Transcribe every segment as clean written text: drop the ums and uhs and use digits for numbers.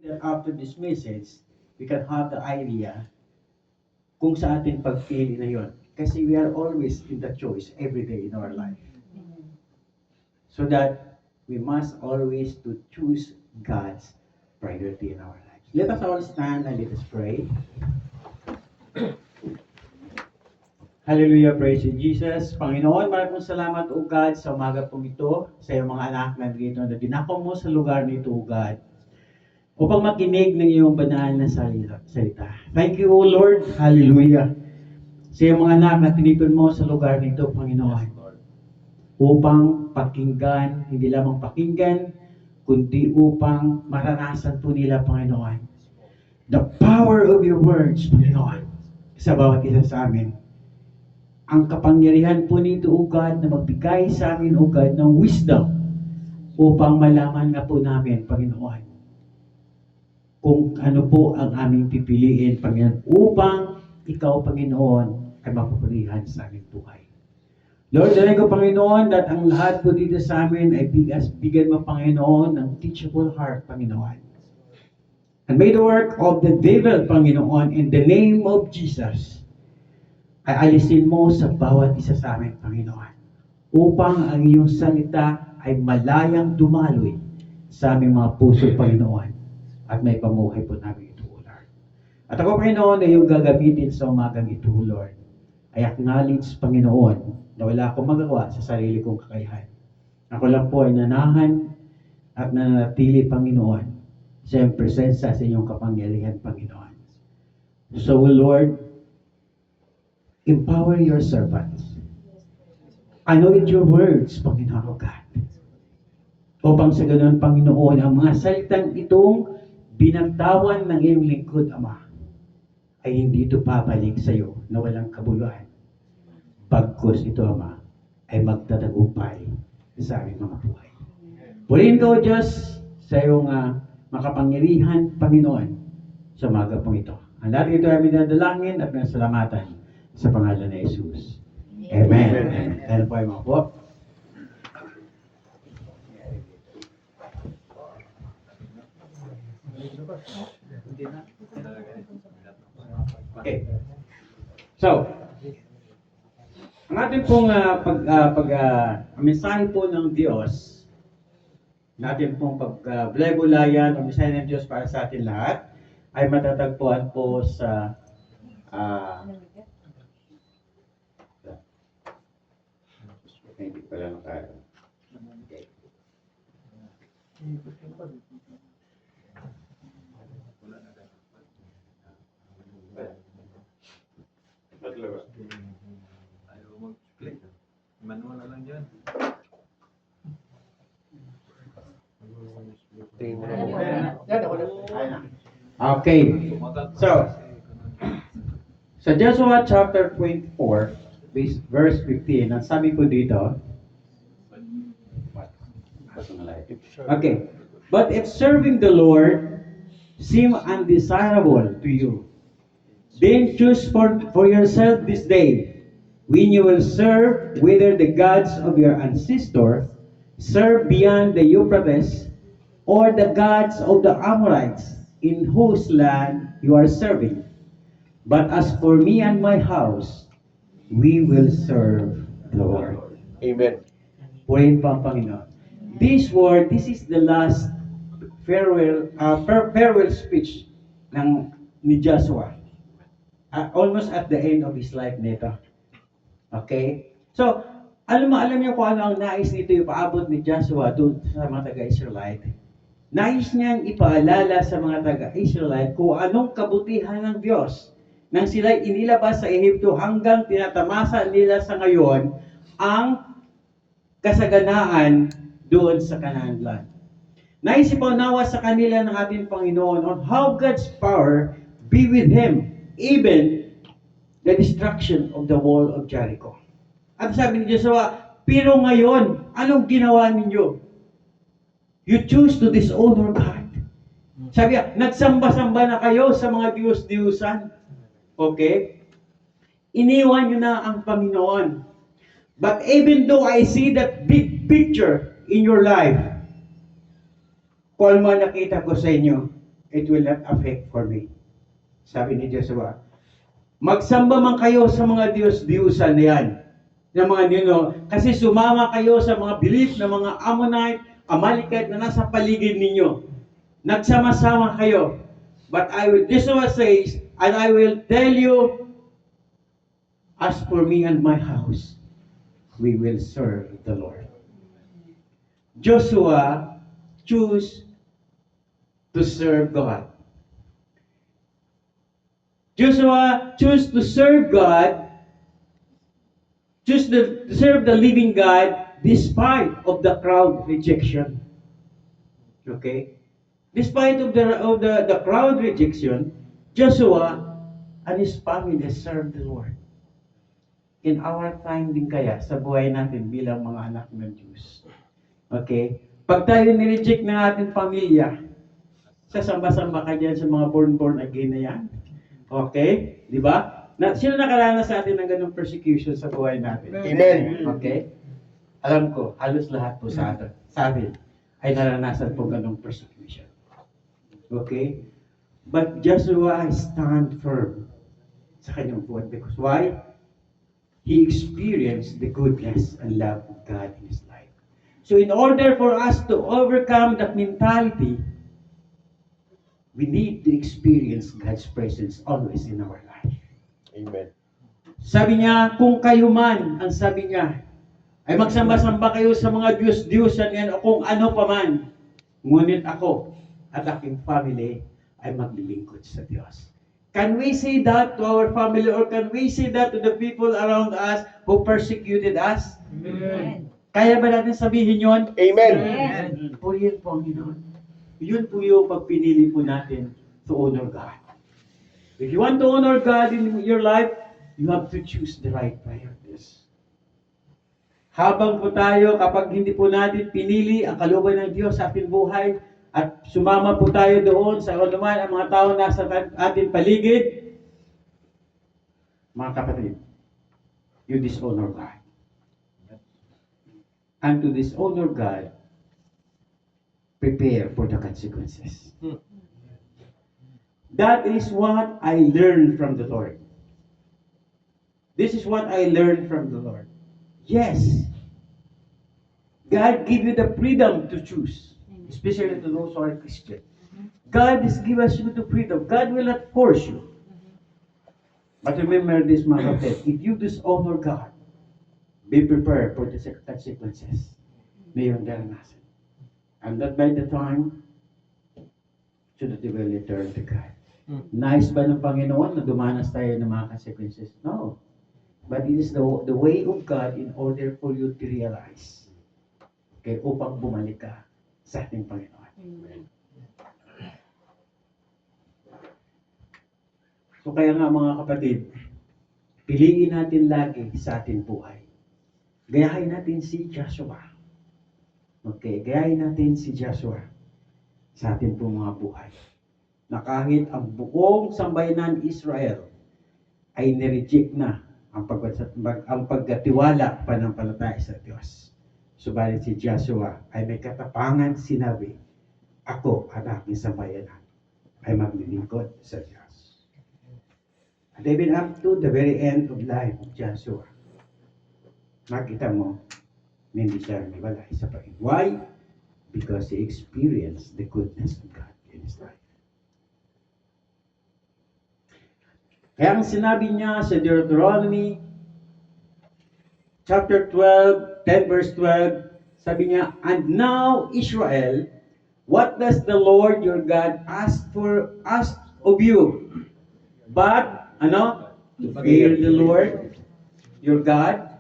that after this message, we can have the idea kung sa ating pagpili na yon. Kasi we are always in the choice every day in our life. So that we must always to choose God's priority in our lives. Let us all stand and let us pray. Hallelujah, praise you, Jesus. Panginoon, maraming salamat, O God, sa umaga pong ito, sa iyong mga anak na dito na dinako mo sa lugar nito, O God, upang makinig ng iyong banal na salita. Thank you, O Lord. Hallelujah. Sa iyong mga anak na tinipon mo sa lugar nito, Panginoon, upang pakinggan, hindi lamang pakinggan, kundi upang maranasan po nila, Panginoon, the power of your words, Panginoon, sa bawat isa sa amin. Ang kapangyarihan po nito, O God, na magbigay sa amin, O God, ng wisdom upang malaman nga po namin, Panginoon, kung ano po ang aming pipiliin, Panginoon, upang ikaw, Panginoon, ay mapapurihan sa aming buhay. Lord, dalay ko, Panginoon, that ang lahat po dito sa amin ay bigyan mo, Panginoon, ng teachable heart, Panginoon. And may the work of the devil, Panginoon, in the name of Jesus, ay alisin mo sa bawat isa sa amin, Panginoon, upang ang iyong salita ay malayang dumaloy sa aming mga puso, Panginoon, at may pamuhay po namin ito, Lord. At ako, Panginoon, na iyong gagamitin sa umagang ito, Lord, ay acknowledge, Panginoon, na wala akong magawa sa sarili kong kakayahan. Ako lang po ay nanahan at nanatili, Panginoon, sa iyong presensya sa inyong kapangyarihan, Panginoon. So, Lord, empower your servants. Anoint your words, Panginoon God. Upang sa ganoon, Panginoon, ang mga salitang itong binatawan ng iyong lingkod, Ama, ay hindi ito babalik sa iyo na walang kabuluhan. Pagkos ito, Ama, ay magtatagumpay sa aming mga buhay. Purihin ka, O Diyos, sa iyong makapangyarihan, Panginoon, sa umaga pong ito. Ang lahat ito ay minadalangin at nasalamatan sa pangalan ni Jesus. Amen. Amen. Ano po ay mga po? Okay. So, ang ating pong mensahe po ng Diyos, natin pong pagbulay-bulayan o mensahe ng Diyos para sa atin lahat, ay matatagpuan po sa hindi pala nakaya. Okay. Matlawa. Ayaw mag-click. Manual na lang dyan. Okay. So Joshua chapter 24, verse 15, ang sabi ko dito, okay, but if serving the Lord seem undesirable to you, then choose for yourself this day when you will serve, whether the gods of your ancestor serve beyond the Euphrates, or the gods of the Amorites in whose land you are serving. But as for me and my house, we will serve the Lord. Amen. Purihin pa ang Panginoon. This is the last farewell speech ni Joshua. Almost at the end of his life nito. Okay? So, alam niyo kung ano ang nais nito ipaabot ni Joshua doon sa mga taga-Israelite. Nais niyang ipaalala sa mga taga-Israelite kung anong kabutihan ng Diyos nang sila'y inilabas sa Ehipto hanggang tinatamasa nila sa ngayon ang kasaganaan doon sa Canaan land. Nais ipaunawa sa kanila ng ating Panginoon on how God's power be with Him, even the destruction of the wall of Jericho. At sabi ni Joshua, pero ngayon, anong ginawa ninyo? You choose to dishonor God. Sabi niya, nagsamba-samba na kayo sa mga Diyos-Diyusan. Okay? Iniwan nyo na ang Panginoon. But even though I see that big picture in your life, kung ano nakita ko sa inyo, it will not affect for me. Sabi ni Joshua, magsamba man kayo sa mga Diyos-Diyusan na yan, ng mga nino, kasi sumama kayo sa mga belief ng mga Ammonite, Amalekite na nasa paligid ninyo. Nagsama-sama kayo. But Joshua says, and I will tell you, as for me and my house, we will serve the Lord. Joshua chose to serve God. Joshua chose to serve God, chose to serve the living God despite of the crowd rejection. Okay? Despite of the crowd rejection, Joshua and his family served the Lord. In our time din kaya, sa buhay natin bilang mga anak ng Diyos. Okay? Pag tayo nireject ng ating pamilya, sasamba-samba ka dyan sa mga born again na yan. Okay? Di ba? Sino nakaranas sa atin ng ganung persecution sa buhay natin? Amen. Okay? Alam ko, halos lahat po sa atin ay naranasan po ganung persecution. Okay? But Joshua stand firm sa kanyang buhay. Because why? He experienced the goodness and love of God in his life. So in order for us to overcome that mentality, we need to experience God's presence always in our life. Amen. Sabi niya, kung kayo man, ang sabi niya, ay magsamba-samba kayo sa mga Diyos-Diyosan yan o kung ano pa man, ngunit ako at aking family ay maglilingkod sa Diyos. Can we say that to our family or can we say that to the people around us who persecuted us? Amen. Kaya ba natin sabihin yon? Amen. Purihin po ang Panginoon. Yun po yung pagpinili po natin to honor God. If you want to honor God in your life, you have to choose the right priorities. Habang po tayo, kapag hindi po natin pinili ang kalooban ng Diyos sa ating buhay, at sumama po tayo doon sa anuman ang mga tao nasa ating paligid, mga kapatid, you dishonor God. And to dishonor God, prepare for the consequences. That is what I learned from the Lord. This is what I learned from the Lord. Yes, God give you the freedom to choose, especially to those who are Christian. God has given us you the freedom. God will not force you. But remember this, mga kapatid, if you dishonor God, be prepared for the consequences na iyong daranasan. And that by the time, so that you will return to God. Nice ba ng Panginoon na dumanas tayo ng mga consequences? No. But it is the way of God in order for you to realize. Okay, upang bumalik ka sa ating Panginoon. So kaya nga mga kapatid, piliin natin lagi sa ating buhay. Gayahin natin si Joshua. Okay, gayahin natin si Joshua sa ating pong mga buhay. Na kahit ang buong sambayanan Israel ay nireject na ang pagkatiwala panampalataya sa Diyos. Subalit si Joshua ay may katapangan sinabi, ako at aking sambayanan ay maglilingkod sa Diyos. And even up to the very end of life of Joshua, makita mo, hindi siya niwalay sa Panginoon. Why? Because he experienced the goodness of God in his life. Kaya ang sinabi niya sa Deuteronomy chapter 12, 10 verse 12, sabi niya, and now Israel, what does the Lord your God ask of you? But, to fear the Lord your God,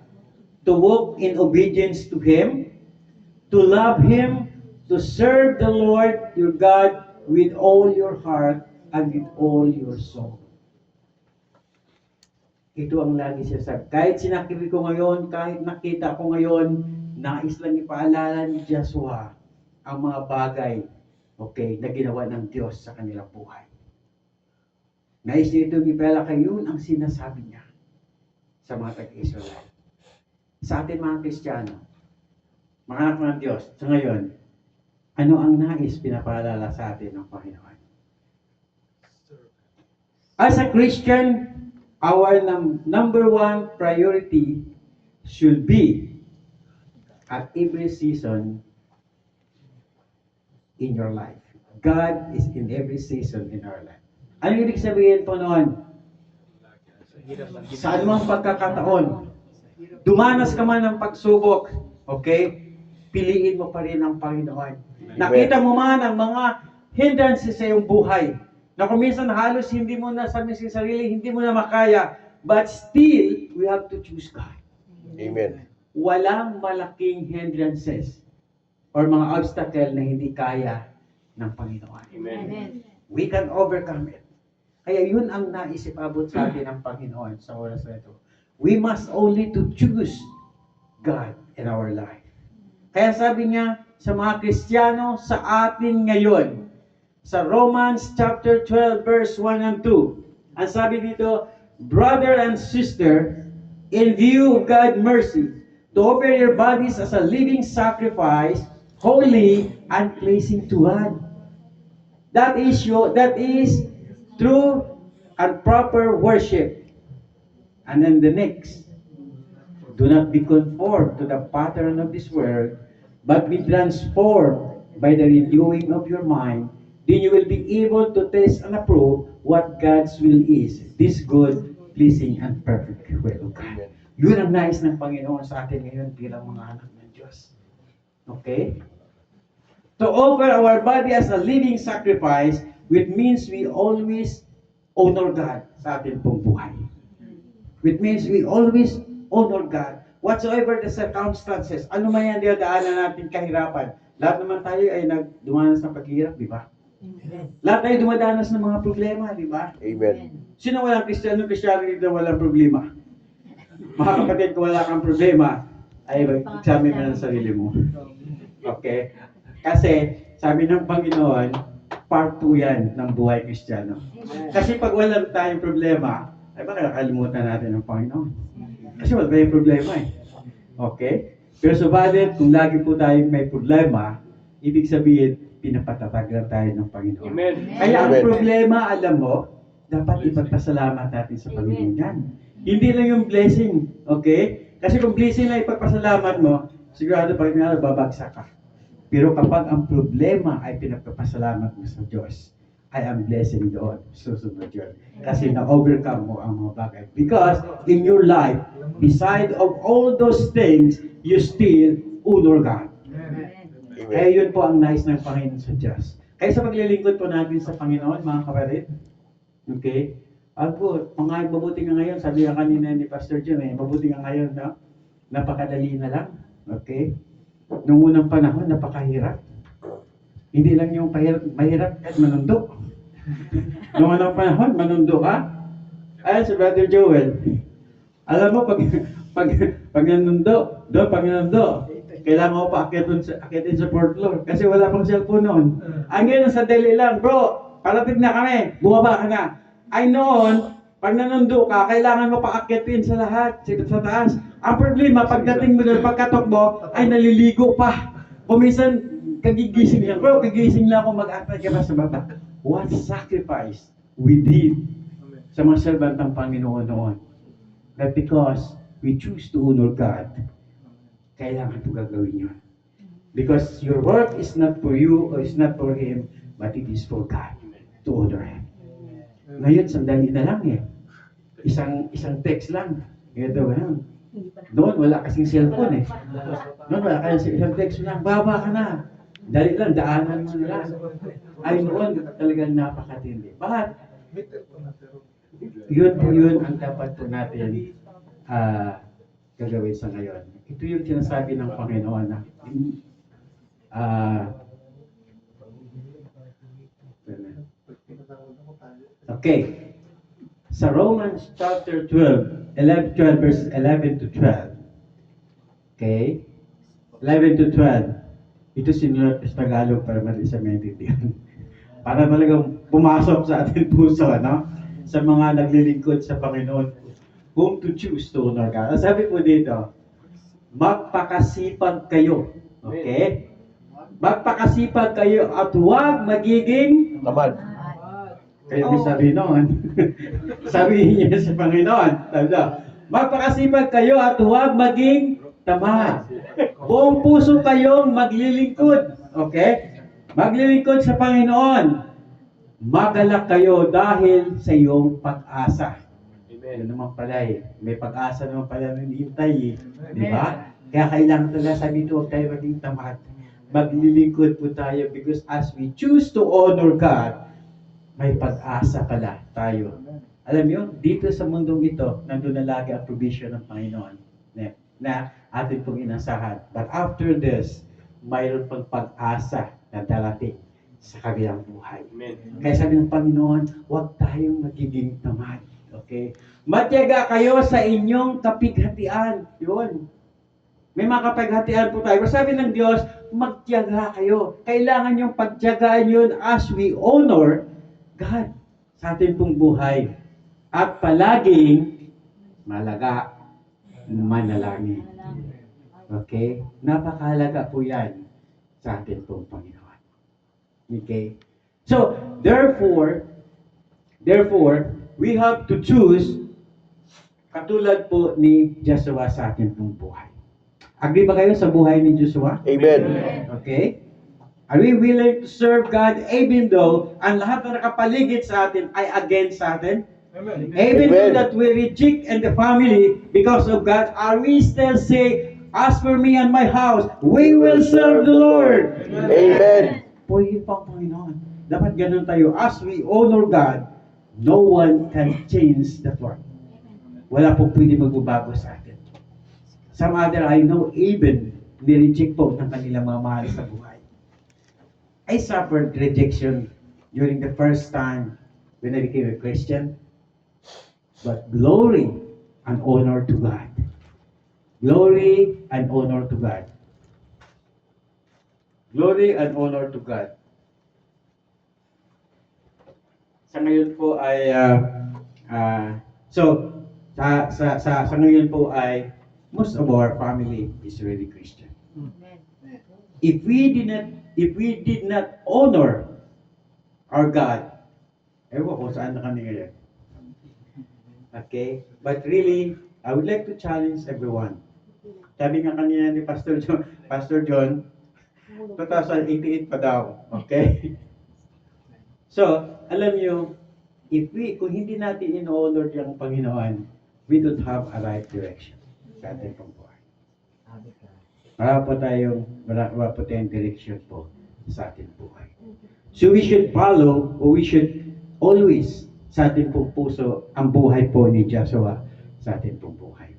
to walk in obedience to Him, to love Him, to serve the Lord your God with all your heart and with all your soul. Ito ang lagi siya sabi. Kahit sinakripi ko ngayon, kahit nakita ko ngayon, nais lang ipaalala ni Joshua ang mga bagay, okay, na ginawa ng Diyos sa kanilang buhay. Nais niya ito ipaalala kayo, ang sinasabi niya sa mga tag-Israel. Sa atin mga Kristiyano, mga anak ng Diyos, sa ngayon, ano ang nais pinapaalala sa atin ng Panginoon? As a Christian, our number one priority should be at every season in your life. God is in every season in our life. Ano ibig sabihin po noon? Sa anumang pagkakataon, dumanas ka man ng pagsubok, okay? Piliin mo pa rin ang Panginoon. Nakita mo man ang mga hindrances sa iyong buhay, na kung minsan halos hindi mo na sa sarili, hindi mo na makaya, but still, we have to choose God. Amen. Walang malaking hindrances or mga obstacle na hindi kaya ng Panginoon. Amen. We can overcome it. Kaya yun ang naisip abot sa atin ng Panginoon sa oras na ito. We must only to choose God in our life. Kaya sabi niya sa mga Kristiyano sa atin ngayon, sa Romans chapter 12 verse 1 and 2, ang sabi dito, brother and sister, in view of God's mercy, to offer your bodies as a living sacrifice, holy and pleasing to God. That is true and proper worship. And then the next, do not be conformed to the pattern of this world, but be transformed by the renewing of your mind. Then you will be able to taste and approve what God's will is, this good, pleasing, and perfect will of God. Yun ang nais ng Panginoon sa atin ngayon bilang mga anak ng Diyos. Okay? To offer our body as a living sacrifice, which means we always honor God sa ating pong buhay. Which means we always honor God. Whatsoever the circumstances, ano man yan dinadaanan natin kahirapan. Lahat naman tayo ay dumanas ng paghihirap, di ba? Lahat tayo dumadanas ng mga problema, di ba? Amen. Sino walang Kristiyano dito walang problema? Mga kapatid, kung wala kang problema, ay examine mo ng sarili mo. Okay? Kasi, sabi ng Panginoon, part 2 yan ng buhay Kristiyano. Kasi pag wala tayong problema, ay baka nakalimutan natin ng Panginoon. Kasi wala tayong problema eh. Okay? Pero subalit, kung lagi po tayong may problema, ibig sabihin, pinapatatag lang tayo ng Panginoon. Amen. Kaya ang Amen. problema, alam mo, dapat ipagpasalamat natin sa Panginoon yan. Hindi lang yung blessing, okay? Kasi kung blessing lang ipagpasalamat mo, sigurado pag babagsak ka. Pero kapag ang problema ay pinagpapasalamat mo sa Diyos, I am blessing doon. Susunod yun. Kasi na-overcome mo ang mga bagay. Because in your life, beside of all those things, you still honor God. Kaya yun po ang nais ng Panginoon sa Diyos. Kaya sa paglilingkod po natin sa Panginoon, mga kapatid, okay? Ako, mga mabuti nga ngayon, sabi nga kanina ni Pastor John, mabuti nga ngayon, no? Napakadali na lang, okay? Noong unang panahon, napakahirap. Hindi lang yung mahirap at manundo. Noong unang panahon, manundo ka. Ayan si Brother Joel. Alam mo, pag nanundo, kailangan mo pa akitin sa fourth floor kasi wala pang cellphone noon. Ang ngayon, sa dali lang, bro, parating na kami, bumaba ka na. Ay noon, pag nanundo ka, kailangan mo pa akitin sa lahat, sa taas. Ang problema, pagdating mo doon, pagkatok mo, ay naliligo pa. Kumisan, kagigising lang. Bro, kagigising lang ako mag-aktay ka pa sa baba. What sacrifice we did sa mga servant ng Panginoon noon. That because we choose to honor God, kailangan ito gagawin yun. Because your work is not for you or is not for Him, but it is for God to honor Him. Ngayon, sandali na lang eh. Isang text lang. Ito, doon, wala kasing cellphone eh. Doon, wala kasing isang text lang. Baba ka na. Dali lang, daanan mo na lang. Ay noon, talagang napakatindi. Bakit? Yun ang dapat po natin gagawin sa ngayon. Ito yung sinasabi ng Panginoon na okay. Sa Romans chapter 12 verses 11 to 12. Okay? 11 to 12. Ito sinulat sa Tagalog para mali sa maintindihan. Para talagang pumasok sa ating puso, no? Sa mga naglilingkod sa Panginoon. Whom to choose to honor God. Sabi po dito, magpakasipag kayo. Okay? Magpakasipag kayo at huwag magiging Tamad. Kaya may sabi noon, sabihin niya sa Panginoon, sabi daw, magpakasipag kayo at huwag maging tamad. Buong puso kayong maglilingkod. Okay? Maglilingkod sa Panginoon. Magalak kayo dahil sa iyong pag-asa. Yun naman pala eh. May pag-asa naman pala na hinihintay eh. Di ba? Kaya kailangan talaga sabi ito, huwag tayo maging tamad. Maglilingkod po tayo because as we choose to honor God, may pag-asa pala tayo. Alam niyo, dito sa mundong ito, nandun na lagi ang provision ng Panginoon na atin pong inasahan. But after this, mayroon pang pag-asa na darating sa kabilang buhay. Kaya sabi ng Panginoon, huwag tayong magiging tamad. Okay? Matyaga kayo sa inyong kapighatian. Yun. May mga kapighatian po tayo. Pero sabi ng Diyos, magtiyaga kayo. Kailangan yung pagtiyagaan yun as we honor God sa ating pong buhay. At palaging malaga, manalangin. Okay? Napakahalaga po yan sa ating pong Panginoon. Okay? So, therefore, we have to choose katulad po ni Joshua sa ating pong buhay. Agree ba kayo sa buhay ni Joshua? Amen. Okay? Are we willing to serve God even though ang lahat na nakapaligid sa atin ay against sa atin? Amen. Even though Amen. that we reject in the family because of God, are we still say, as for me and my house, we will serve the Lord? Amen. Pwede pa ang Panginoon. Dapat ganun tayo. As we honor God, no one can change that one. Wala po pwede magbabago sa atin. Some other I know even nireject po ng kanilang mga mahal sa buhay. I suffered rejection during the first time when I became a Christian. But glory and honor to God. Glory and honor to God. Glory and honor to God. Sa ngayon po ay sa ngayon po ay most of our family is really Christian. If we did not honor our God, ewan ko saan na kami ngayon. Okay? But really, I would like to challenge everyone. Sabi nga kanina ni Pastor John, 2088 pa daw. Okay? So, alam niyo, kung hindi natin in-honor yung Panginoon, we don't have a right direction sa ating pong buhay. Wala po tayong direction po sa ating buhay. So we should follow, or we should always sa ating pong puso ang buhay po ni Joshua sa ating pong buhay.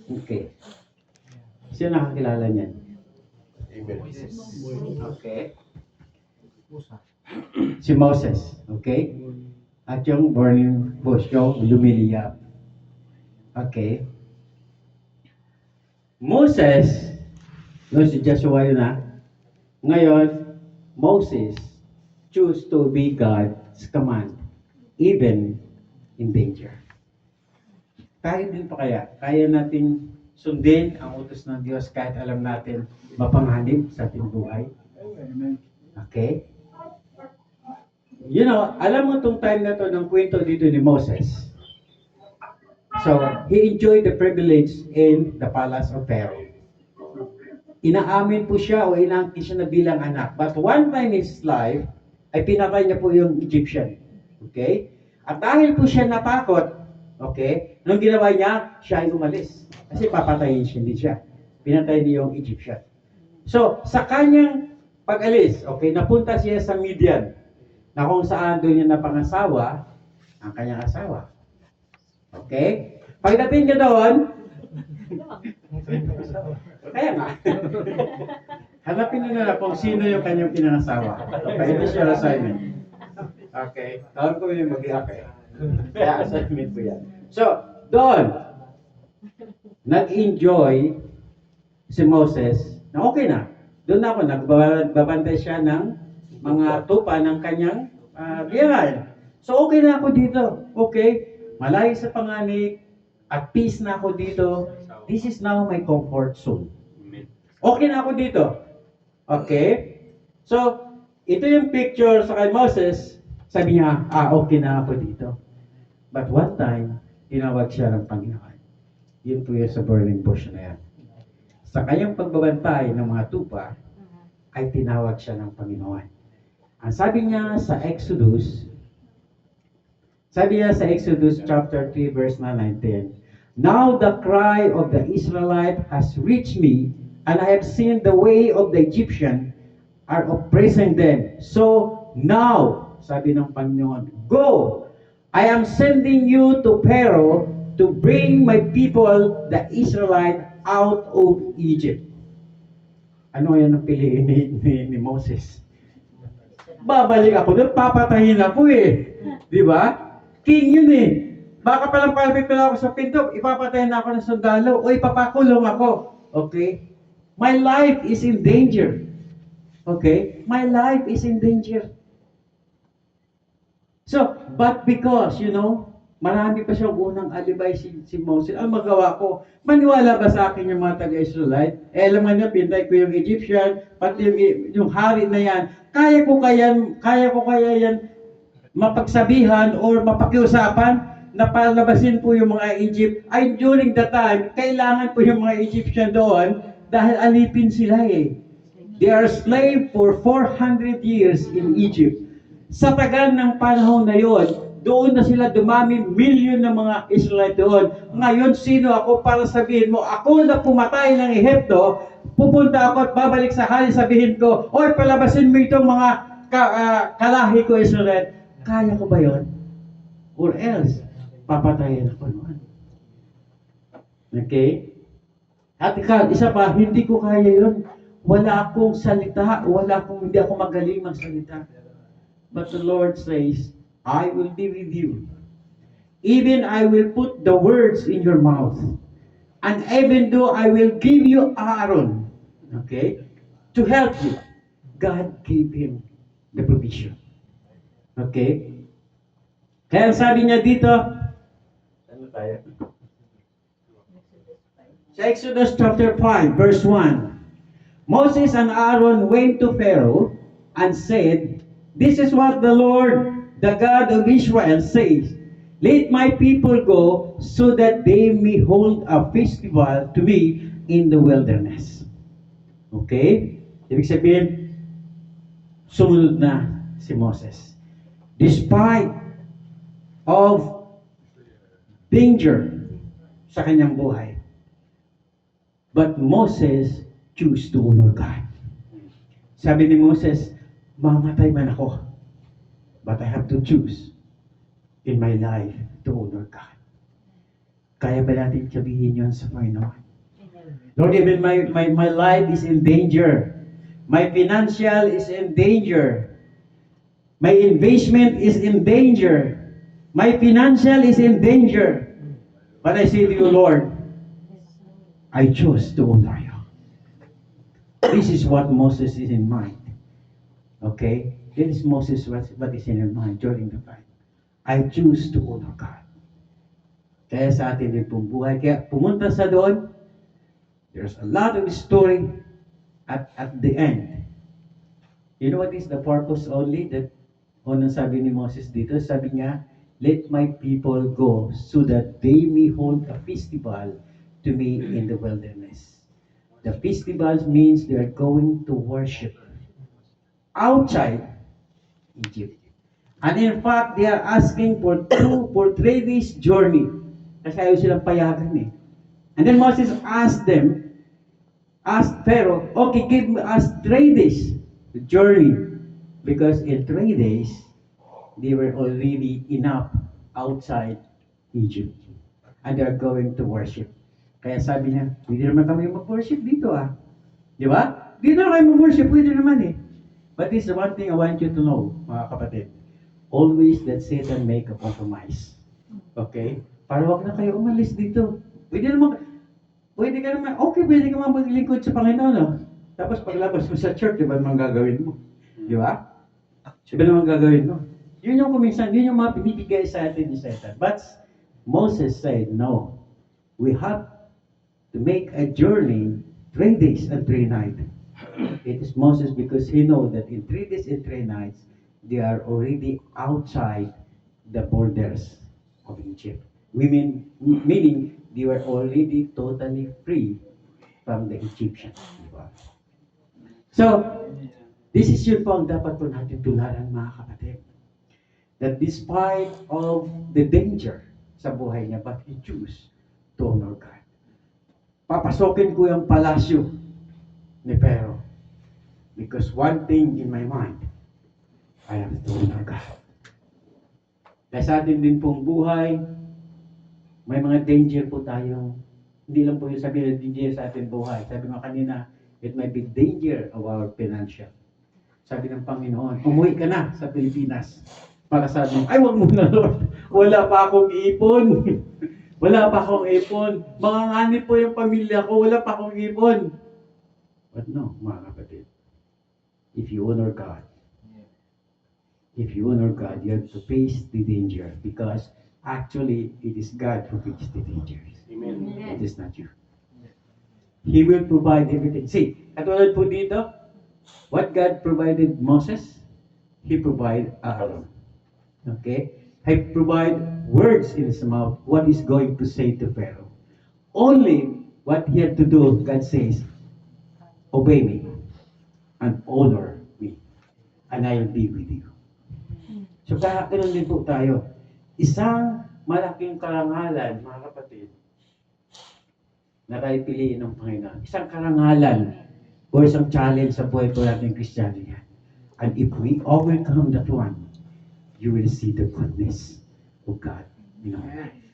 Okay. Sino nakakilala niyan? Amen. Okay. Si Moses. Okay? At yung burning bush, yung lumiliyap. Okay. Moses, no, si Joshua yun ha. Ngayon, Moses choose to be God's command, even in danger. Tayo din pa kaya nating sundin ang utos ng Diyos kahit alam natin mapanganib sa ating buhay. Okay? You know, alam mo itong time na to ng kwento dito ni Moses. So, he enjoyed the privilege in the palace of Pharaoh. Inaamin po siya o inaangkin siya na bilang anak. But one time in his life, ay pinatay niya po yung Egyptian. Okay? At dahil po siya natakot, okay, nung ginawa niya, siya ay umalis. Kasi papatayin siya, hindi siya. Pinatay niya yung Egyptian. So, sa kanyang pag-alis, okay, napunta siya sa Midian, na kung saan doon niya napangasawa ang kanyang asawa. Okay? Pagdating niya doon, kaya nga, hanapin niyo na kung sino yung kanyang pinangasawa. Okay, ito siya assignment. Okay, tawag ko yung mag-iak eh. Kaya assignment ko yan. So, doon, nag-enjoy si Moses na okay na. Doon ako, nagbabantay siya ng mga tupa ng kanyang biyahan. So, okay na ako dito. Okay, malayo sa panganib, at peace na ako dito. This is now my comfort zone. Okay na ako dito. Okay? So, ito yung picture sa kay Moses Sabi niya, okay na ako dito. But one time, tinawag siya ng Panginoon. Yun po yun sa burning bush na yan. Sa kanyang pagbabantay ng mga tupa, ay tinawag siya ng Panginoon. Ang sabi niya sa Exodus chapter 3 verse 9 and 10, "Now the cry of the Israelite has reached me, and I have seen the way of the Egyptian are oppressing them. So now," sabi ng Panginoon, "Go! I am sending you to Pharaoh to bring my people, the Israelite, out of Egypt." Ano yan ang piliin ni Moses? Babalik ako doon, papatayin ako eh. Di ba? King yun eh. Baka palang palapit pala ako sa pinto, ipapatayin na ako ng sundalo o ipapakulong ako. Okay? My life is in danger. Okay? My life is in danger. So, but because, marami pa siyang unang alibay si Moses, ang magawa ko, maniwala ba sa akin yung mga taga-Israelite? Alam nga niya, pintay ko yung Egyptian, pati yung hari na yan. Kaya ko kaya yan mapagsabihan or mapakiusapan na palabasin po yung mga Egypt. Ay, during the time, kailangan po yung mga Egyptian doon dahil alipin sila eh. They are slave for 400 years in Egypt. Sa tagal ng panahon na yon, doon na sila dumami, milyon ng mga Israelite doon. Ngayon, sino ako para sabihin mo, ako na pumatay ng Ehipto, pupunta ako at babalik sa hari, sabihin ko, oy, palabasin mo itong mga kalahi ko Israel. Kaya ko ba yon? Or else, papatayin ako noon. Okay? At isa pa, hindi ko kaya yon. Wala akong salita, hindi ako magaling magsalita. But the Lord says, I will be with you. Even I will put the words in your mouth. And even though I will give you Aaron, okay, to help you, God gave him the provision. Okay? Kaya sabi niya dito, ano tayo? Sa Exodus chapter 5, verse 1, Moses and Aaron went to Pharaoh and said, "This is what the Lord, the God of Israel, says, let my people go so that they may hold a festival to me in the wilderness." Okay? Ibig sabihin, sumunod na si Moses. Despite of danger sa kanyang buhay. But Moses chose to honor God. Sabi ni Moses, mamatay man ako, but I have to choose in my life to honor God. Kaya ba natin sabihin yun sa Panginoon? Lord, even my life is in danger. My financial is in danger. My investment is in danger. My financial is in danger. But I say to you, Lord, I choose to honor you. This is what Moses is in mind. Okay? This is Moses what is in your mind during the time. I choose to honor God. Kaya sa atin din pong buhay. Kaya pumunta sa doon, there's a lot of story at the end. You know what is the purpose only? That unang sabi ni Moses dito, sabi niya, let my people go so that they may hold a festival to me in the wilderness. The festival means they are going to worship outside Egypt. And in fact, they are asking for 3 days journey. Kasi ayaw silang payagan eh. And then Moses asked Pharaoh, okay, give us 3 days journey. Because in 3 days, they were already enough outside Egypt. And they are going to worship. Kaya sabi niya, hindi naman kami mag-worship dito ah. Di ba? Dito na kayo mag-worship, pwede naman eh. But this is one thing I want you to know, mga kapatid. Always let Satan make a compromise. Okay? Para wag na kayo umalis dito. Pwede ka naman, okay, pwede ka maglingkod sa Panginoon. No? Tapos paglabas mo sa church, di ba naman gagawin mo? Di ba? Di ba naman gagawin mo? Yun yung kuminsan, yun yung mga binibigay sa atin ni Satan. But Moses said, no. We have to make a journey 3 days and 3 nights. It is Moses because he know that in 3 days and 3 nights, they are already outside the borders of Egypt. Meaning they were already totally free from the Egyptians. Diba? So, this is yun po ang dapat po natin tularan, mga kapatid. That despite of the danger sa buhay niya, but he chose to honor God. Papasokin ko yung palasyo ni Pharaoh. Because one thing in my mind, I have to honor God. Dahil sa atin din pong buhay, may mga danger po tayo. Hindi lang po yung sabihin ng danger sa ating buhay. Sabi nga kanina, it might be danger of our financial. Sabi ng Panginoon, umuwi ka na sa Pilipinas. Para sabi mo, ay wag mo na Lord, wala pa akong ipon. Wala pa akong ipon. Manganganib po yung pamilya ko, wala pa akong ipon. But no, mga kapatid, if you honor God, you have to face the danger because actually it is God who faces the danger. Amen. It is not you. He will provide everything. See, katulad po dito, what God provided Moses, He provided Aaron. Okay? He provide words in his mouth, what he's going to say to Pharaoh. Only what he had to do, God says, obey me and honor me, and I will be with you. So kaya ganun din po tayo. Isang malaking karangalan, mga kapatid, na tayo piliin ng Panginoon. Isang karangalan o isang challenge sa buhay po natin Kristiyano yan. And if we overcome that one, you will see the goodness of God in our life.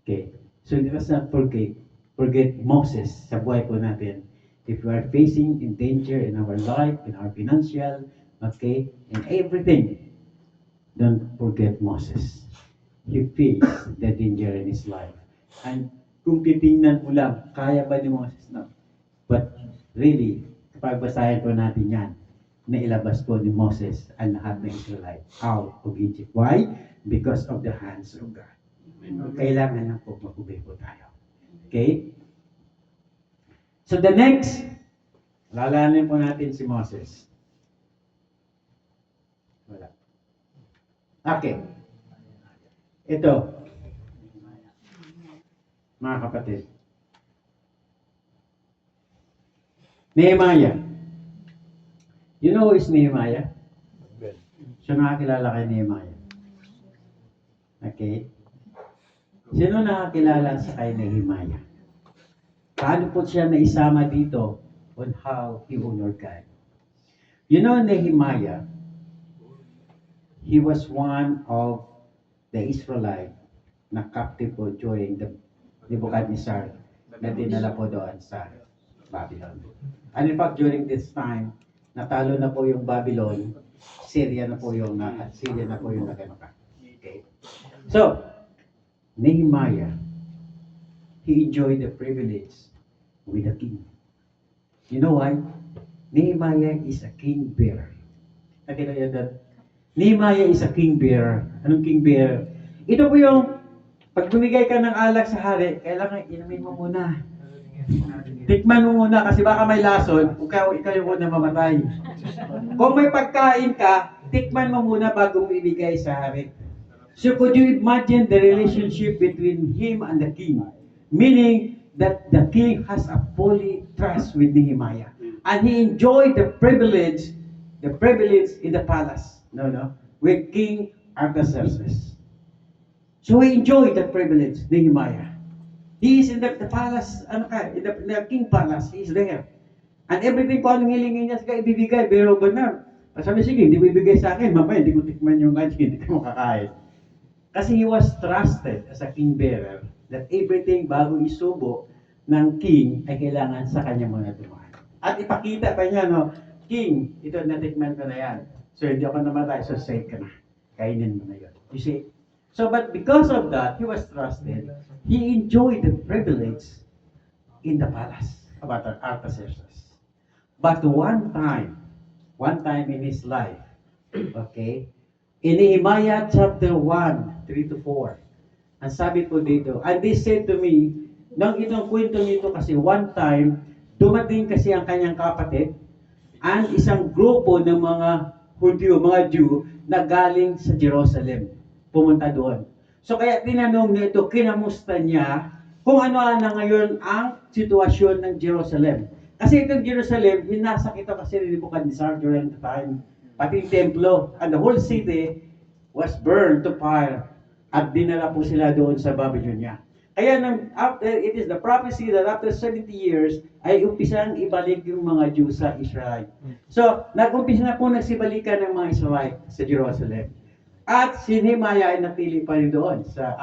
Okay. So let us not forget Moses sa buhay po natin. If we are facing in danger in our life, in our financial, okay, in everything, don't forget Moses. He faced the danger in his life. And kung titingnan mo lang, kaya ba ni Moses? No. But really, kapag basahin po natin yan, nailabas po ni Moses ang lahat ng Israelite out of Egypt. Why? Because of the hands of God. Kailangan lang po mag-obey po tayo. Okay? So the next, lalanin po natin si Moses. Wala. Okay. Ito. Mga kapatid. Nehemiah. You know who is Nehemiah? Amen. Siya nakakilala kay Nehemiah. Okay? Sino nakakilala sa kay Nehemiah? Paano po siya naisama dito on how he honored God? You know, Nehemiah, he was one of the Israelite na captive po during the Nebuchadnezzar na dinala po doon sa Babylon. And in fact, during this time, natalo na po yung Babylon, Syria na po yung naganoka. Okay? So, Nehemiah, he enjoyed the privilege with the king. You know why? Nehemiah is a king bearer. Nakita niyo that? Nehemiah is a king bearer. Anong king bearer? Ito po yung, pag bumigay ka ng alak sa hari, kailangan inumin mo muna. Tikman mo muna kasi baka may lason, ikaw yung unang mamatay. Kung may pagkain ka, tikman mo muna bago mo ibigay sa hari. So could you imagine the relationship between him and the king? Meaning that the king has a fully trust with Nehemiah. And he enjoyed the privilege in the palace. With King Artaxerxes. So he enjoyed the privilege, Nehemiah. He is in the palace, in the king palace, he is there. And everything ko anong hilingin niya sa ibibigay, pero benar. Sabi, sige, hindi mo ibigay sa akin, mamaya hindi ko tikman yung ganyan, hindi ko makakain. Kasi he was trusted as a king bearer that everything bago isubo ng king ay kailangan sa kanya muna dumaan. At ipakita pa niya, King, ito natikman ko na yan. So hindi ako namatay, so safe ka na. Kainin mo na yun. You see? So, but because of that, he was trusted. He enjoyed the privilege in the palace about Artaxerxes. But one time in his life, okay, in Nehemiah chapter 1, 3-4, ang sabi po dito, and they said to me, nang itong kwento nito kasi one time, dumating kasi ang kanyang kapatid, and isang grupo ng mga Hudyo, mga Jew na galing sa Jerusalem. Pumunta doon. So kaya tinanong nito, kinamusta niya kung ano na ngayon ang sitwasyon ng Jerusalem. Kasi itong Jerusalem, hinasakit ito kasi ni Nebuchadnezzar during the time. Pati yung templo and the whole city was burned to fire at dinala po sila doon sa Babylonia. Kaya after, it is the prophecy that after 70 years ay umpisang ibalik yung mga Jew sa Israel. So, nag-umpisa na po nagsibalikan ng mga Israelite sa Jerusalem. At si Nehemiah ay natili pa rin doon sa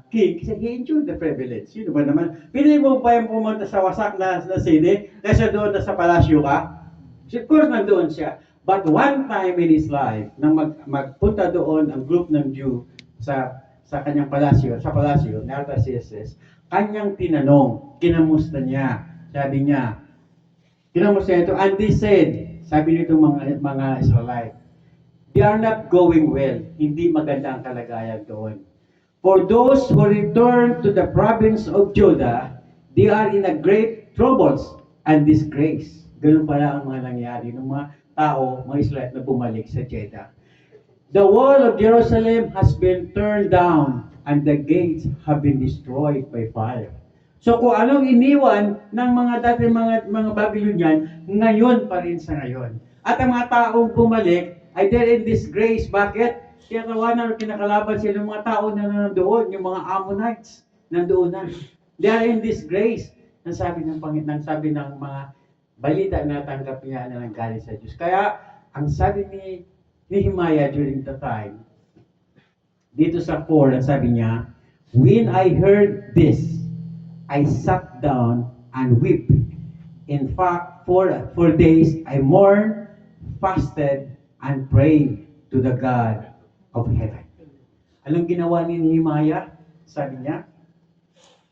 king kasi he enjoyed the privilege. Sino ba naman? Pili mo pa yung pumunta sa wasak na city kaysa doon na sa palasyo ka? Of course, nandoon siya. But one time in his life, nang magpunta doon ang group ng Jew sa kanyang palasyo, ni Artaxerxes, kanyang tinanong, kinamusta niya? Sabi niya, kinamusta niya ito? And they said, sabi nito mga Israelite, they are not going well. Hindi maganda ang kalagayan doon. For those who return to the province of Judah, they are in a great troubles and disgrace. Ganun pala ang mga nangyari ng mga tao, mga Israelite na bumalik sa Jeddah. The wall of Jerusalem has been turned down and the gates have been destroyed by fire. So kung anong iniwan ng mga dati mga Babylonian, ngayon pa rin sa ngayon. At ang mga taong bumalik ay they're in disgrace. Bakit? Kinakawanan o kinakalaban sila ng mga tao na nandoon, yung mga Ammonites, nandoon na. They are in disgrace. Nang sabi ng mga balita na natanggap niya na nanggaling sa Diyos. Kaya, ang sabi ni Nehemiah during the time, dito sa 4, ang sabi niya, when I heard this, I sat down and wept. In fact, for 4 days, I mourned, fasted, and prayed to the God of heaven. Anong ginawa ni Nehemiah? Sabi niya,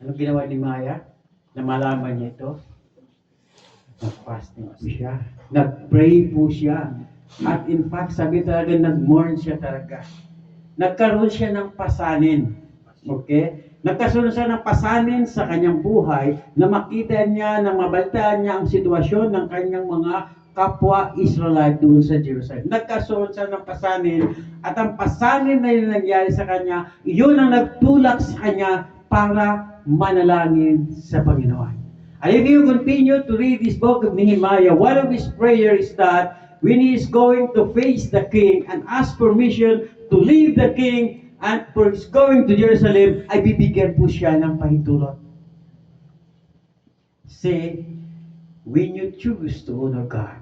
anong ginawa ni Nehemiah? Na malaman niya ito? Nag-fasting po siya. Nag-pray po siya. At in fact, sabi talaga, nag-mourn siya talaga. Nagkaroon siya ng pasanin. Okay? Nagkaroon siya ng pasanin sa kanyang buhay na makita niya, na mabalitaan niya ang sitwasyon ng kanyang mga kapwa Israelite doon sa Jerusalem. Nagkaroon siya ng pasanin at ang pasanin na yun nangyari sa kanya, iyon ang nagtulak sa kanya para manalangin sa Panginoon. And if you continue to read this book of Nehemiah, one of his prayers is that when he is going to face the king and ask permission to leave the king and for his going to Jerusalem, ay bibigyan po siya ng pahintulot. Say, when you choose to honor God,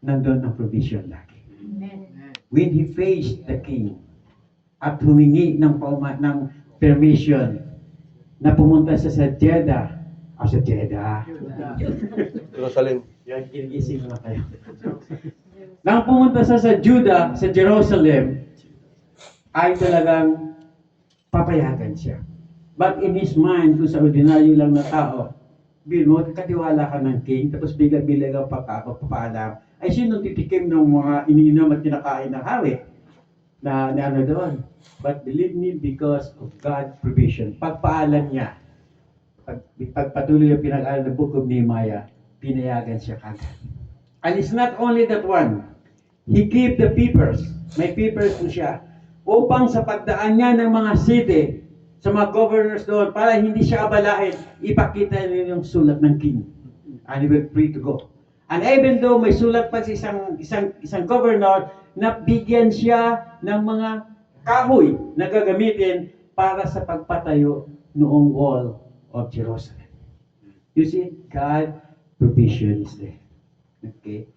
nandun ang provision lagi. Amen. When he faced the king at humingi ng permission na pumunta sa Jeddah, sa Jeddah. Jerusalem. Yan, kinigising na kayo. Nang pumunta sa Judah, sa Jerusalem, ay talagang papayagan siya. But in his mind, kung sa ordinaryo lang na tao, mo, katiwala ka ng king, tapos bigla-bigla ka papaalam, ay sino titikim ng mga iniinom at kinakain ng hari na ano doon? But believe me, because of God's provision, pagpaalam niya, pagpatuloy yung pinag-aaral ng Book of Nehemiah, pinayagan siya kagad. And it's not only that one. He gave the papers. May papers po siya. Upang sa pagdaan niya ng mga city, sa mga governors doon, para hindi siya abalahin, ipakita niya yung sulat ng king. And he will free to go. And even though may sulat pa sa isang governor, nabigyan siya ng mga kahoy na gagamitin para sa pagpatayo noong wall of Jerusalem. You see, God provision is there. Okay?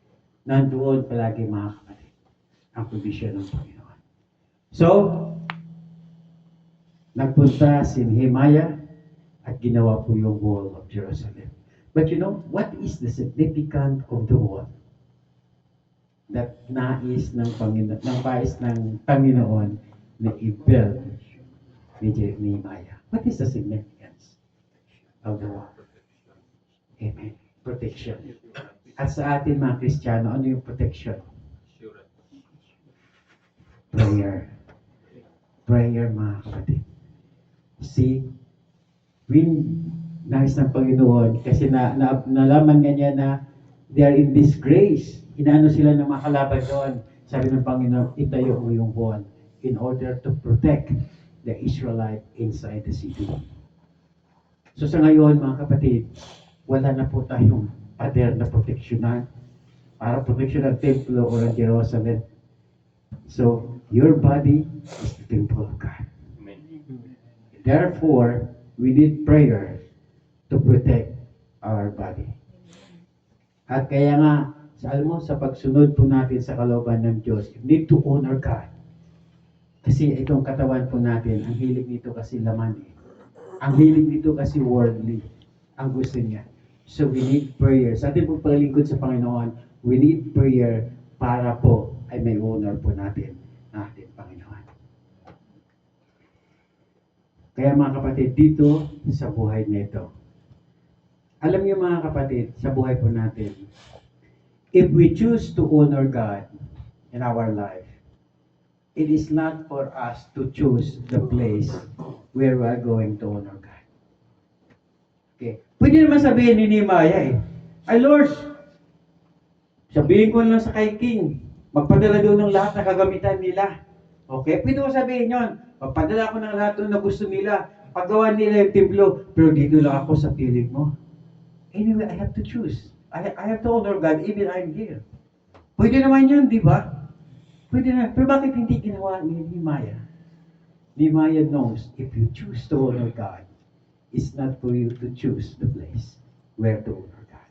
Nandoon palagi mga kapatid ang provision ng Panginoon. So, nagpunta si Nehemiah at ginawa po yung wall of Jerusalem. But you know, what is the significance of the wall? That nais ng Panginoon, ng bais ng Panginoon na i-build ni Nehemiah. What is the significance of the wall? Amen. Protection. At sa atin mga Kristiyano, ano yung protection? Prayer. Prayer mga kapatid. See, when nais ng Panginoon, kasi nalaman nga niya na they are in disgrace Inaano sila ng mga kalaban doon. Sabi ng Panginoon, itayo mo yung wall in order to protect the Israelite inside the city. So sa ngayon, mga kapatid, wala na po tayong pader na proteksyonan para proteksyon ng templo o ng Jerusalem. So, your body is the temple of God. Therefore, we need prayer to protect our body. At kaya nga, alam mo, sa pagsunod po natin sa kalooban ng Diyos, you need to honor God. Kasi itong katawan po natin, ang hilig nito kasi laman eh. Ang hilig nito kasi worldly. Ang gusto niya. So we need prayer. Sa ating pong paglingkod sa Panginoon, we need prayer para po ay may honor po natin na ating Panginoon. Kaya mga kapatid, dito sa buhay nito, alam niyo mga kapatid, sa buhay po natin, if we choose to honor God in our life, it is not for us to choose the place where we are going to honor God. Okay. Pwede naman sabihin ni Nehemiah eh, ay Lord, sabihin ko lang sa kay King, magpadala doon ng lahat na kagamitan nila. Okay? Pwede ko sabihin yon, magpadala ko ng lahat doon na gusto nila, paggawa nila yung templo, pero dito lang ako sa piling mo. Anyway, I have to choose. I have to honor God even I'm here. Pwede naman yun, di ba? Pwede na. Pero bakit hindi ginawa ni Nehemiah? Nehemiah knows if you choose to honor God, it's not for you to choose the place where to honor God.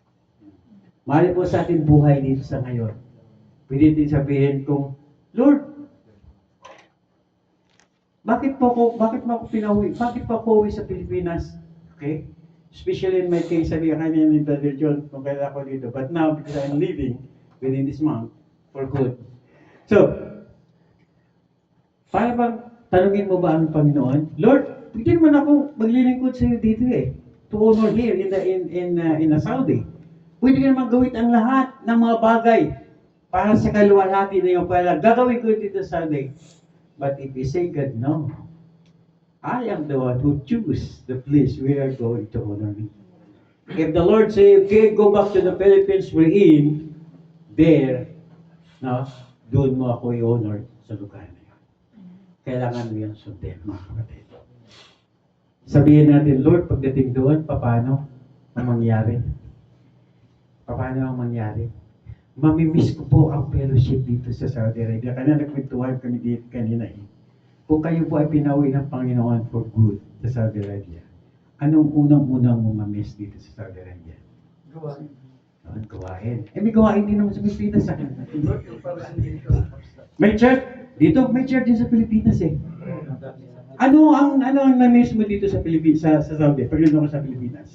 Mahal po sa ating buhay dito sa ngayon. Pwede din sabihin kung, Lord, bakit mo ako pinauwi? Bakit pa ako uwi sa Pilipinas? Okay? Especially in my case, sabi ka kanina ni Brother John, kung kailan ako dito. But now, because I'm leaving within this month, for good. So, para bang tanungin mo ba ang Panginoon? Lord, pwede naman ako maglilingkod sa iyo dito eh. To honor here in Saudi. Pwede ka naman gawin ang lahat ng mga bagay para sa kaluwalhati na yung pala. Gagawin ko dito sa Saudi. But if you say God, no, I am the one who choose the place we are going to honor me. If the Lord say, okay, go back to the Philippines we're in, there, no, doon mo ako i-honor sa lugar na yun. Kailangan mo yung sundin, mga kapatid. Sabihin natin, Lord, pagdating doon, paano ang mangyari? Paano ang mangyari? Mamimiss ko po ang fellowship dito sa Saudi Arabia. Kaya nagkwentuhan kami dito kanina eh. Kung kayo po ay pinauwi ng Panginoon for good sa Saudi Arabia, anong unang-unang mo mamiss dito sa Saudi Arabia? Gawain. Gawain. Eh, may gawain din naman sa Pilipinas. May church. Dito, may church din sa Pilipinas eh. Ano ang na-miss mo dito sa Pilipinas, sa Saudi? Pag nandun ka sa Pilipinas?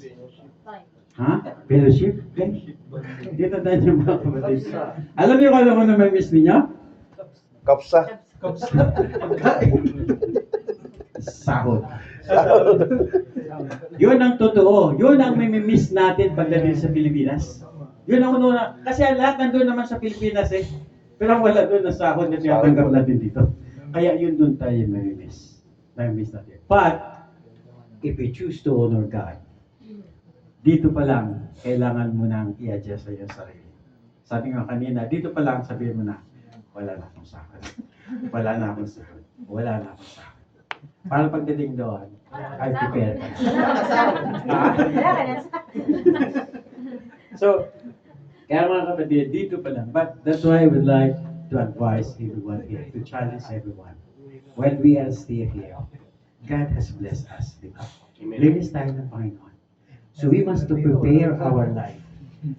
Ha? Fellowship? Okay. Dito tayo yung mga kapatid. Alam niyo kung ano ko na may-miss ninyo? Kapsa. Sahod. Yun ang totoo. Yun ang may-miss natin pagdating sa Pilipinas. Yun ang una. Kasi lahat nandun naman sa Pilipinas eh. Pero wala doon na sahod na tinatanggap natin dito. Kaya yun doon tayo may-miss. May-miss natin. But, if we choose to honor God, dito pa lang, kailangan mo nang i-adjust sa iyong sarili. Sabi nga kanina, dito pa lang sabihin mo na, wala na akong sahod. Wala na akong sahod. Wala na akong sahod. Para pagdating doon, ay prepare ka. So, kaya mga kapatid, dito pa lang. But that's why I would like to advise everyone here, to challenge everyone. When we are still here, God has blessed us. Diba? Linis tayo ng Panginoon. So we must to prepare our life.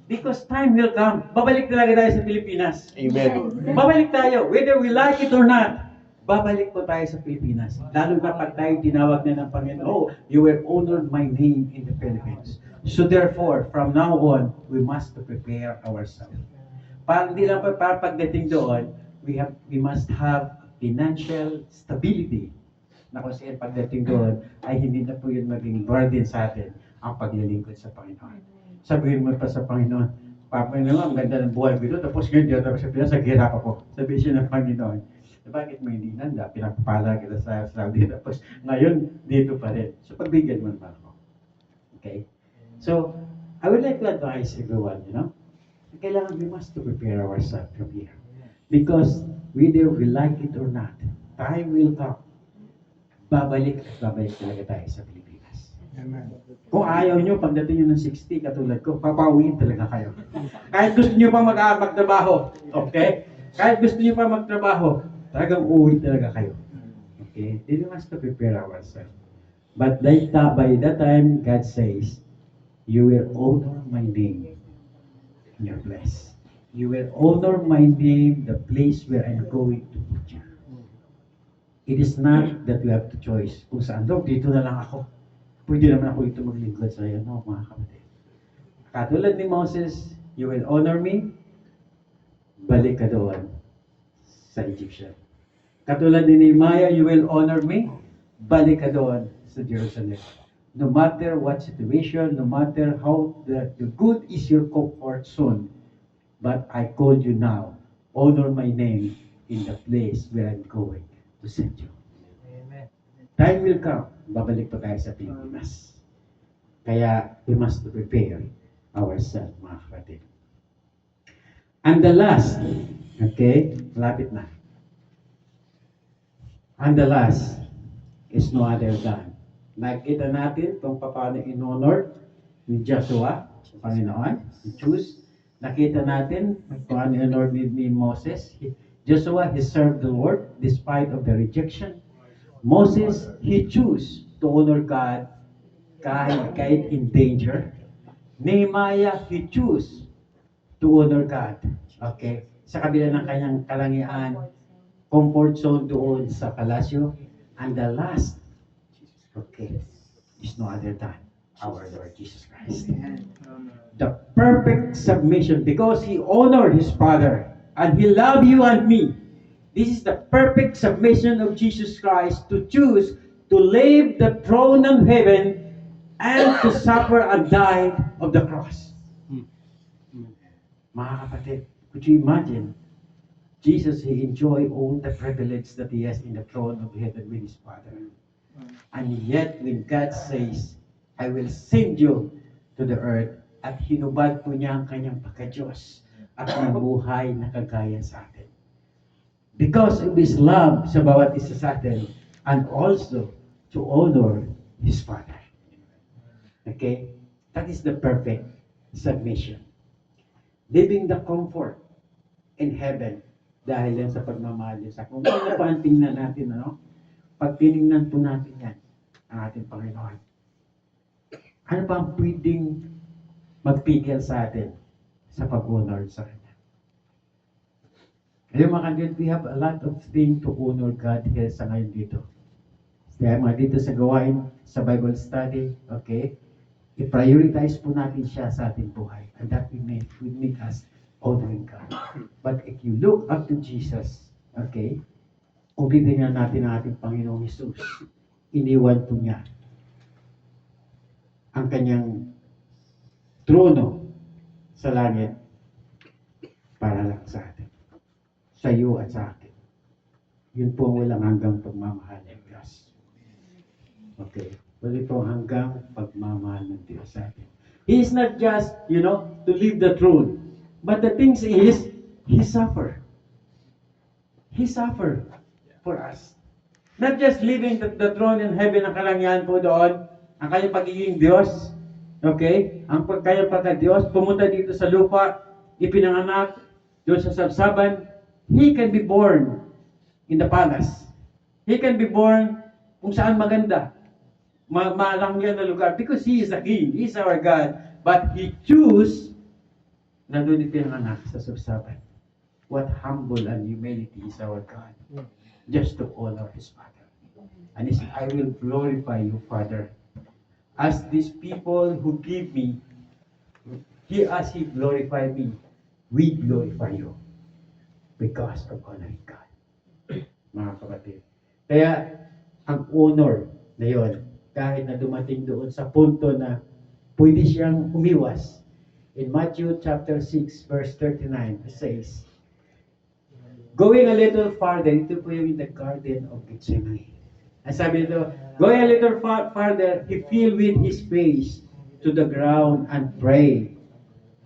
Because time will come. Babalik talaga tayo sa Pilipinas. Amen. Babalik tayo. Whether we like it or not, babalik po tayo sa Pilipinas. Lalo na pag tayo tinawag na ng Panginoon, oh, you will honor my name in the Philippines. So therefore, from now on, we must to prepare ourselves. Hindi lang para pagdating doon, we must have financial stability na kung saan pagdating doon ay hindi na po yun maging burden sa atin ang paglilingkod sa Panginoon. Sabihin mo pa sa Panginoon, Papa naman, ang ganda ng buhay ko doon, tapos ngayon dito sa Pinas, naghirap ako. Sabihin siya ng Panginoon, bakit mo hindi nanda? Pinapapala kita sa Saudi, tapos ngayon, dito pa rin. So, pagbigyan mo naman ako. Okay? So, I would like to advise everyone, Kailangan we must to prepare ourselves from here. Because whether we like it or not, time will come. Babalik at babalik talaga tayo sa Pilipinas. Kung ayaw nyo, pagdating nyo ng 60, katulad ko, papauwiin talaga kayo. Kahit gusto nyo pa magtrabaho, okay? Kahit gusto nyo pa magtrabaho, talagang uuwi talaga kayo. Okay? Then we must to prepare ourselves. But by that time, God says, you will honor my name in your place. You will honor my name, the place where I'm going to put you. It is not that we have to choice. Kung saan, Lord, dito na lang ako. Pwede naman ako dito maglingkod sa iyo. No, mga kapatid. Katulad ni Moses, you will honor me, balik ka doon sa Egyptian. Katulad ni Nehemiah, you will honor me, balik ka doon sa Jerusalem. No matter what situation, no matter how the good is your comfort zone, but I called you now, honor my name in the place where I'm going to send you. Amen. Time will come, babalik pa tayo sa Pilipinas. Kaya we must prepare ourselves, mga kapatid. And the last, okay, malapit na. And the last is no other than. Nakita natin kung paano in-honor ni Joshua, Panginoon, choose. Nakita natin kung paano in-honor ni Moses. Joshua, he served the Lord despite of the rejection. Moses, he chose to honor God kahit in danger. Nehemiah, he chose to honor God. Okay? Sa kabila ng kanyang kalangian, comfort zone doon sa palasyo. And the last, okay, is no other than our Lord Jesus Christ. The perfect submission because He honored His Father and He loved you and me. This is the perfect submission of Jesus Christ to choose to leave the throne of heaven and to suffer and die of the cross. Mga kapatid, could you imagine? Jesus, He enjoyed all the privilege that He has in the throne of heaven with His Father. And yet, when God says, I will send you to the earth, at hinubad po niya ang kanyang pagka-Diyos at nabuhay na kagaya sa atin. Because of His love sa bawat isa sa atin, and also to honor His Father. Okay? That is the perfect submission. Living the comfort in heaven dahil yan sa pagmamahal niya sa kung ano pa ang tingnan natin, ano? Pag tinignan po natin yan, ang ating Panginoon. Ano pa ang pwedeng magpigil sa atin sa pag-honor sa Kanya? Kaya mga kapatid, we have a lot of things to honor God here sa ngayon dito. Kaya mga dito sa gawain, sa Bible study, okay? I-prioritize po natin siya sa ating buhay. And that will make us honoring God. But if you look up to Jesus, okay? Kung titingnan natin ang ating Panginoong Jesus, iniwan po niya ang kanyang trono sa langit para lang sa atin. Sa iyo at sa akin. Yun po ang walang hanggang pagmamahal ng Diyos. Okay. Wala po hanggang pagmamahal ng Diyos sa atin. He is not just, to leave the throne. But the thing is, He suffered. He suffered for us. Not just leaving the throne in heaven, ang kalangian po doon, ang kanyang pagiging Diyos, okay? Ang kanyang pagka-Diyos, pumunta dito sa lupa, ipinanganak, doon sa sabsaban, He can be born in the palace. He can be born kung saan maganda, malangyan na lugar, because He is a King, He is our God, but He choose na doon ipinanganak sa sabsaban. What humble and humility is our God. Just to honor His Father. And He said, I will glorify you, Father. As these people who give me, as He glorified me, we glorify you. Because of honoring God. Mga kapatid. Kaya, ang honor na yun, kahit na dumating doon sa punto na pwede siyang umiwas. In Matthew chapter 6, verse 39, it says, going a little farther, ito po yung in the Garden of Gethsemane. Ang sabi nito, going a little farther, He fell with His face to the ground and prayed,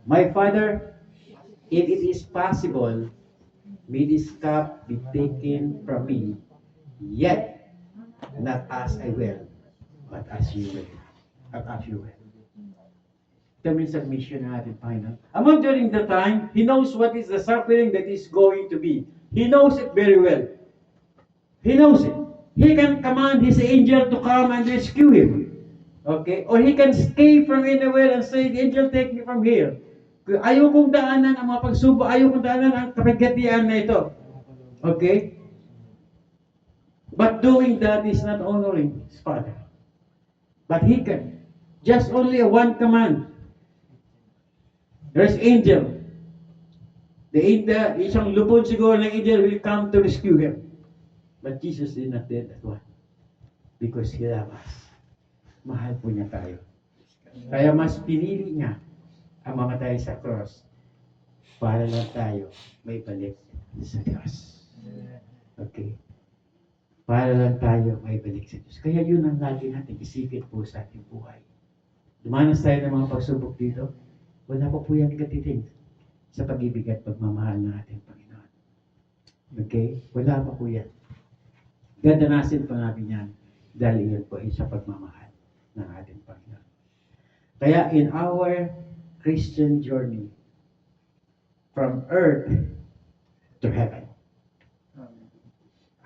My Father, If it is possible, may this cup be taken from me, yet not as I will, but as you will. But as you will. Ito yung submission natin, Panginoon. Among during the time, He knows what is the suffering that is going to be. He knows it very well. He knows it. He can command His angel to come and rescue him. Okay? Or He can stay from anywhere and say, the angel, take me from here. Ayaw kong daanan ang mga pagsubok, ayaw kong daanan ang kapagatian na ito. Okay? But doing that is not honoring His Father. But He can. Just only a one command. There's angel. The angel, isang lupon siguro ng angel will come to rescue him. But Jesus did not do that one. Because He loves us. Mahal po niya tayo. Kaya mas pinili niya ang mamatay sa cross para lang tayo may balik sa Diyos. Okay? Para lang tayo may balik sa Diyos. Kaya yun ang lagi natin isipin po sa ating buhay. Dumanas tayo ng mga pagsubok dito, wala pa po yan katiting sa pag-ibig at pagmamahal ng ating Panginoon. Okay? Wala pa po yan. Dadanasin pa natin yan dahil yun po ay sa pagmamahal ng ating Panginoon. Kaya in our Christian journey from earth to heaven,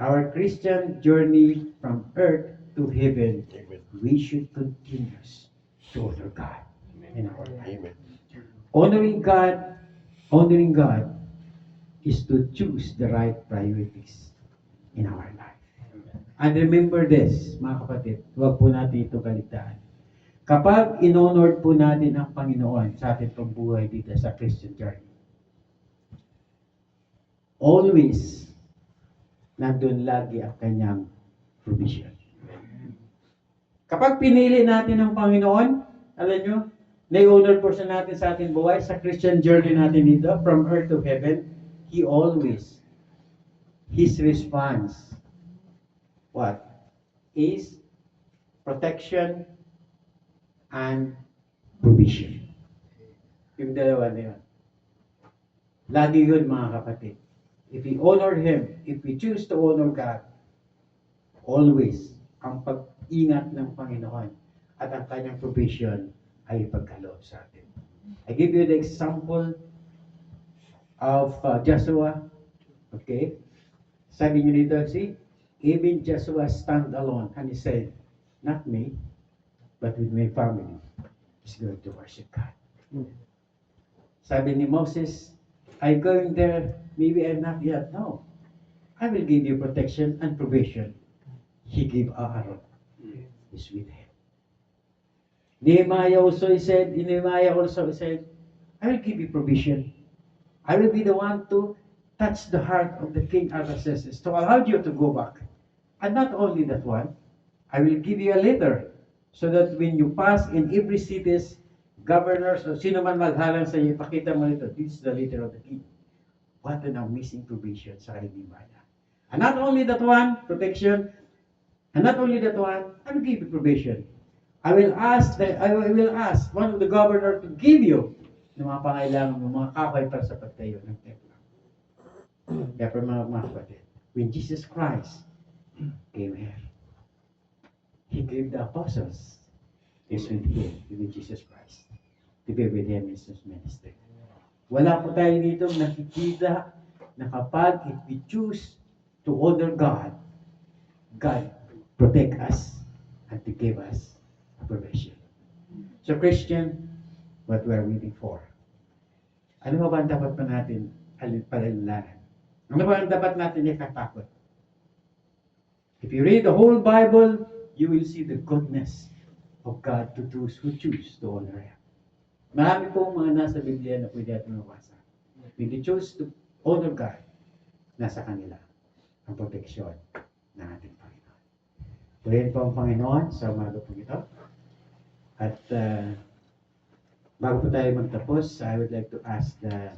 our Christian journey from earth to heaven, we should continue to honor God in our life. Honoring God is to choose the right priorities in our life. And remember this, mga kapatid, huwag po natin ito kaligtaan. Kapag in-honor po natin ang Panginoon sa ating pagbuhay dito sa Christian journey, always, nandun lagi ang kanyang provision. Kapag pinili natin ang Panginoon, alam nyo, na-honor po siya natin sa ating buhay, sa Christian journey natin dito, from earth to heaven, He always, His response, what? Is protection and provision. Yung dalawa na yun. Lagi yun, mga kapatid. If we honor Him, if we choose to honor God, always, ang pag-ingat ng Panginoon at ang kanyang provision ay ipagkaloob sa atin. I give you the example of Joshua. Okay? Sabi niyo dito, see, even Joshua stand alone and he said, not me, but with my family is going to worship God. Sabi ni Moses, I'm going there, maybe I'm not yet. No. I will give you protection and provision. He gave Aaron. Is with him. Nehemiah also said, I will give you provision. I will be the one to touch the heart of the king Artaxerxes to allow you to go back. And not only that one, I will give you a letter so that when you pass in every cities, governors o sino man maghalang sa iyo, pakita mo nito, this is the letter of the king. What an amazing provision sa kay Nehemiah. And not only that one, protection, and not only that one, I will give you provision. I will ask one of the governor to give you ng mga pangailangan ng mga kahoy para sa pagtayo ng templo. Kaya for mga kapatid, when Jesus Christ came here, He gave the apostles is with Him, with Jesus Christ, to be with Him in His ministry. Wala po tayo dito nakikita na kapag if we choose to honor God, God protect us and to give us a provision. So Christian, what we are waiting for? Ano ba ang dapat pa natin palilanan? Ano ba ang dapat natin ikatakot? If you read the whole Bible, you will see the goodness of God to those who choose to honor Him. Marami pong mga nasa Biblia na pwede natin mabasa. When they choose to honor God, nasa kanila ang proteksyon ng ating Panginoon. Purihin po ang Panginoon sa umaga po ito. At bago po tayo magtapos, I would like to ask the